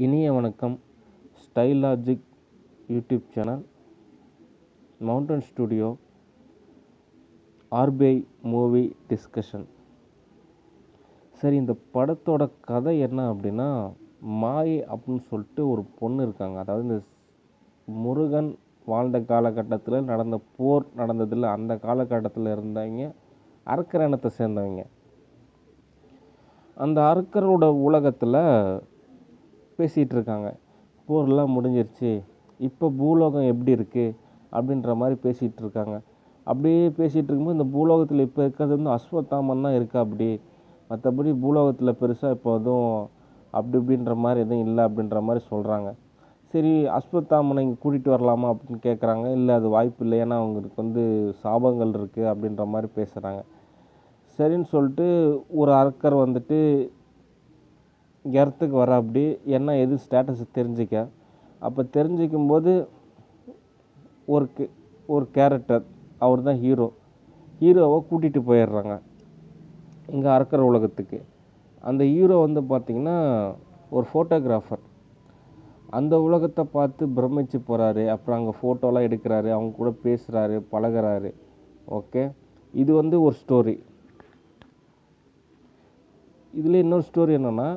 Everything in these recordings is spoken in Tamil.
இனிய வணக்கம். Style logic YouTube channel, mountain studio, RBI movie discussion. சரி, இந்த படத்தோட கதை என்ன அப்படின்னா, மாயை அப்படின்னு சொல்லிட்டு ஒரு பொண்ணு இருக்காங்க. அதாவது இந்த முருகன் வாழ்ந்த காலகட்டத்தில் நடந்த போர் நடந்ததில்ல, அந்த காலகட்டத்தில் இருந்தவங்க அரக்கர் இனத்தை சேர்ந்தவங்க. அந்த அரக்கரோட உலகத்தில் பேசிகிட்டு இருக்காங்க. போர்லாம் முடிஞ்சிருச்சு, இப்போ பூலோகம் எப்படி இருக்குது அப்படின்ற மாதிரி பேசிகிட்டு இருக்காங்க. அப்படியே பேசிகிட்டு இருக்கும்போது இந்த பூலோகத்தில் இப்போ இருக்கிறது வந்து அஸ்வத்தாமன் தான் இருக்கா. அப்படி மற்றபடி பூலோகத்தில் பெருசாக இப்போ எதுவும் அப்படி இப்படின்ற மாதிரி எதுவும் இல்லை அப்படின்ற மாதிரி சொல்கிறாங்க. சரி, அஸ்வத்தாமனை இங்கே கூட்டிகிட்டு வரலாமா அப்படின்னு கேட்குறாங்க. இல்லை, அது வாய்ப்பு இல்லை, ஏன்னா அவங்களுக்கு வந்து சாபங்கள் இருக்குது அப்படின்ற மாதிரி பேசுகிறாங்க. சரின்னு சொல்லிட்டு ஒரு அரக்கர் வந்துட்டு இடத்துக்கு வர அப்படி என்ன எது ஸ்டேட்டஸ் தெரிஞ்சிக்க. அப்போ தெரிஞ்சிக்கும்போது ஒரு கேரக்டர், அவர் தான் ஹீரோவை கூட்டிகிட்டு போயிடுறாங்க இங்கே அரக்கர் உலகத்துக்கு. அந்த ஹீரோ வந்து பார்த்திங்கன்னா ஒரு ஃபோட்டோகிராஃபர். அந்த உலகத்தை பார்த்து பிரமிச்சு போகிறாரு. அப்புறம் அங்கே ஃபோட்டோலாம் எடுக்கிறாரு, அவங்க கூட பேசுகிறாரு, பழகிறாரு. ஓகே, இது வந்து ஒரு ஸ்டோரி. இதில் இன்னொரு ஸ்டோரி என்னென்னா,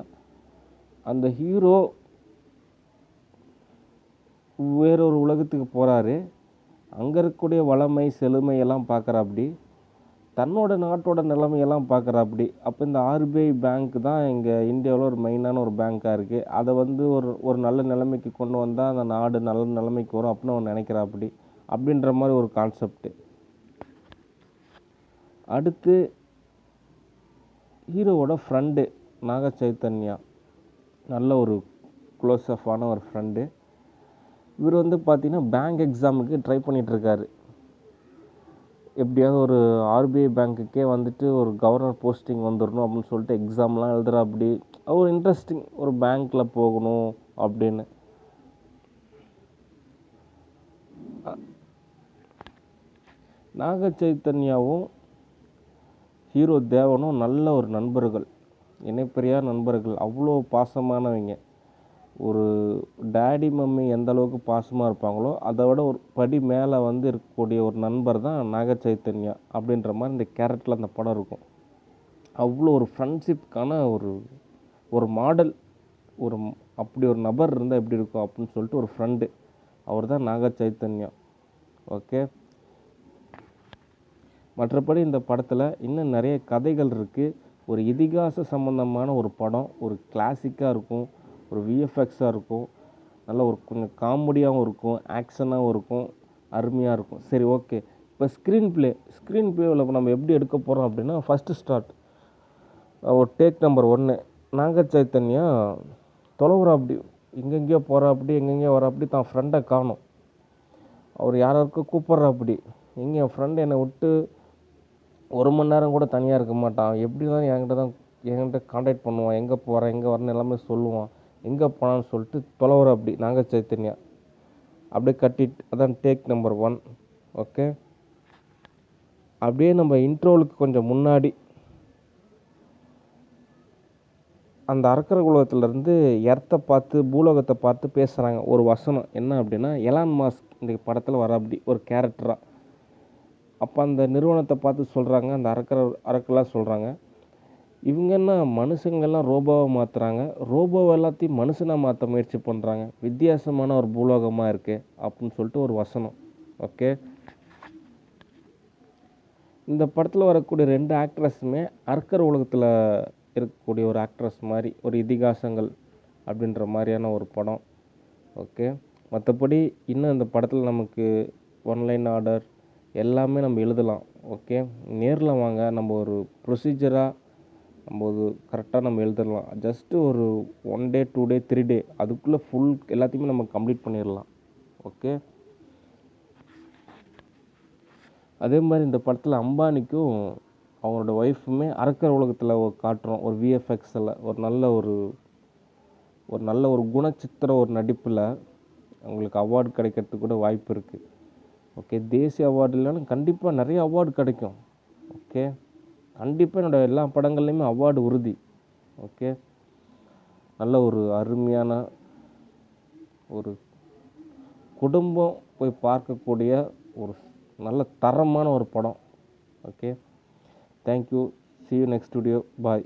அந்த ஹீரோ வேறொரு உலகத்துக்கு போகிறாரு. அங்கே இருக்கக்கூடிய வளமை செழுமை எல்லாம் பார்க்குறாப்படி, தன்னோட நாட்டோட நிலைமையெல்லாம் பார்க்குறாப்படி. அப்போ இந்த ஆர்பிஐ பேங்க் தான் இங்கே இந்தியாவில் ஒரு மெயினான ஒரு பேங்க்காக இருக்குது. அதை வந்து ஒரு நல்ல நிலைமைக்கு கொண்டு வந்தால் அந்த நாடு நல்ல நிலைமைக்கு வரும் அப்படின்னு அவன் நினைக்கிறாப்படி. அப்படின்ற மாதிரி ஒரு கான்செப்டு. அடுத்து ஹீரோவோட ஃப்ரெண்டு நாக சைத்தன்யா, நல்ல ஒரு க்ளோஸ்அப்பான ஒரு ஃப்ரெண்டு. இவர் வந்து பார்த்திங்கன்னா பேங்க் எக்ஸாமுக்கு ட்ரை பண்ணிகிட்ருக்காரு. எப்படியாவது ஒரு ஆர்பிஐ பேங்க்குக்கே வந்துட்டு ஒரு கவர்னர் போஸ்டிங் வந்துடணும் அப்படின்னு சொல்லிட்டு எக்ஸாம்லாம் எழுதுகிறா. அப்படி ஒரு இன்ட்ரெஸ்டிங், ஒரு பேங்க்கில் போகணும் அப்படின்னு. நாக சைத்தன்யாவும் ஹீரோ தேவனும் நல்ல ஒரு நண்பர்கள், இணைப்பிரியா நண்பர்கள், அவ்வளோ பாசமானவங்க. ஒரு டேடி மம்மி எந்த அளவுக்கு பாசமாக இருப்பாங்களோ அதை விட ஒரு படி மேலே வந்து இருக்கக்கூடிய ஒரு நண்பர் தான் நாக சைத்தன்யா அப்படின்ற மாதிரி இந்த கேரக்டரில் அந்த படம் இருக்கும். அவ்வளோ ஒரு ஃப்ரெண்ட்ஷிப்கான ஒரு மாடல், அப்படி ஒரு நபர் இருந்தால் எப்படி இருக்கும் அப்படின்னு சொல்லிட்டு ஒரு ஃப்ரெண்டு, அவர் தான் நாக சைத்தன்யா. ஓகே, மற்றபடி இந்த படத்தில் இன்னும் நிறைய கதைகள் இருக்குது. ஒரு இதிகாச சம்பந்தமான ஒரு படம், ஒரு கிளாசிக்காக இருக்கும், ஒரு விஎஃப்எக்ஸாக இருக்கும், நல்ல ஒரு கொஞ்சம் காமெடியாகவும் இருக்கும், ஆக்ஷனாகவும் இருக்கும், அருமையாக இருக்கும். சரி, ஓகே. இப்போ ஸ்க்ரீன் பிளேவில் நம்ம எப்படி எடுக்க போகிறோம் அப்படின்னா, ஃபஸ்ட்டு ஸ்டார்ட் ஒரு டேக் நம்பர் 1. நாக சைத்தன்யா தொலைவுறா அப்படி, எங்கெங்கேயோ போகிறா அப்படி, எங்கெங்கேயோ வர அப்படி, தான் ஃப்ரெண்டை காணும். அவர் யாராருக்கும் கூப்பிட்றா அப்படி. எங்கே என் ஃப்ரெண்டு என்னை விட்டு 1 மணி நேரம் கூட தனியாக இருக்க மாட்டான், எப்படி தான் என்கிட்ட காண்டாக்ட் பண்ணுவான், எங்கே போகிறேன் எங்கே வரேன்னு எல்லாமே சொல்லுவான், எங்கே போனான்னு சொல்லிட்டு தொலைவுற அப்படி நாக சைத்தன்யா அப்படியே கட்டிட்டு. அதான் டேக் நம்பர் 1. ஓகே, அப்படியே நம்ம இன்ட்ரோலுக்கு கொஞ்சம் முன்னாடி அந்த அரக்கர் உலகத்துலேருந்து எர்த்தை பார்த்து பூலோகத்தை பார்த்து பேசுகிறாங்க. ஒரு வசனம் என்ன அப்படின்னா, எலான் மாஸ்க் இந்த படத்தில் வர அப்படி ஒரு கேரக்டராக. அப்போ அந்த நிறுவனத்தை பார்த்து சொல்கிறாங்க, அந்த அரக்கெல்லாம் சொல்கிறாங்க, இவங்க என்ன மனுஷங்கள்லாம் ரோபோவை மாற்றுறாங்க, ரோபோவை எல்லாத்தையும் மனுஷனாக மாற்ற முயற்சி பண்ணுறாங்க, வித்தியாசமான ஒரு பூலோகமாக இருக்குது அப்படின்னு சொல்லிட்டு ஒரு வசனம். ஓகே, இந்த படத்தில் வரக்கூடிய 2 ஆக்ட்ரஸுமே அரக்கர் உலகத்தில் இருக்கக்கூடிய ஒரு ஆக்ட்ரஸ் மாதிரி, ஒரு இதிகாசங்கள் அப்படின்ற மாதிரியான ஒரு படம். ஓகே, மற்றபடி இன்னும் இந்த படத்தில் நமக்கு ஒன்லைன் ஆர்டர் எல்லாமே நம்ம எழுதலாம். ஓகே, நேரில் வாங்க, நம்ம ஒரு ப்ரொசீஜராக நம்ம கரெக்டாக நம்ம எழுதிடலாம். ஜஸ்ட்டு ஒரு 1 டே 2 டே 3 டே அதுக்குள்ளே ஃபுல் எல்லாத்தையுமே நம்ம கம்ப்ளீட் பண்ணிடலாம். ஓகே, அதே மாதிரி இந்த படத்தில் அம்பானிக்கும் அவங்களோட ஒய்ஃபுமே அரக்கர் உலகத்தில் காட்டுறோம். ஒரு விஎஃப்எக்ஸில் ஒரு நல்ல ஒரு குணச்சித்திர ஒரு நடிப்பில் அவங்களுக்கு அவார்டு கிடைக்கிறதுக்கு கூட வாய்ப்பு இருக்குது. ஓகே, தேசிய அவார்டு இல்லைனாலும் கண்டிப்பாக நிறைய அவார்டு கிடைக்கும். ஓகே, கண்டிப்பாக என்னோடய எல்லா படங்கள்லையுமே அவார்டு உறுதி. ஓகே, நல்ல ஒரு அருமையான ஒரு குடும்பம் போய் பார்க்கக்கூடிய ஒரு நல்ல தரமான ஒரு படம். Okay, thank you. See you next video. Bye.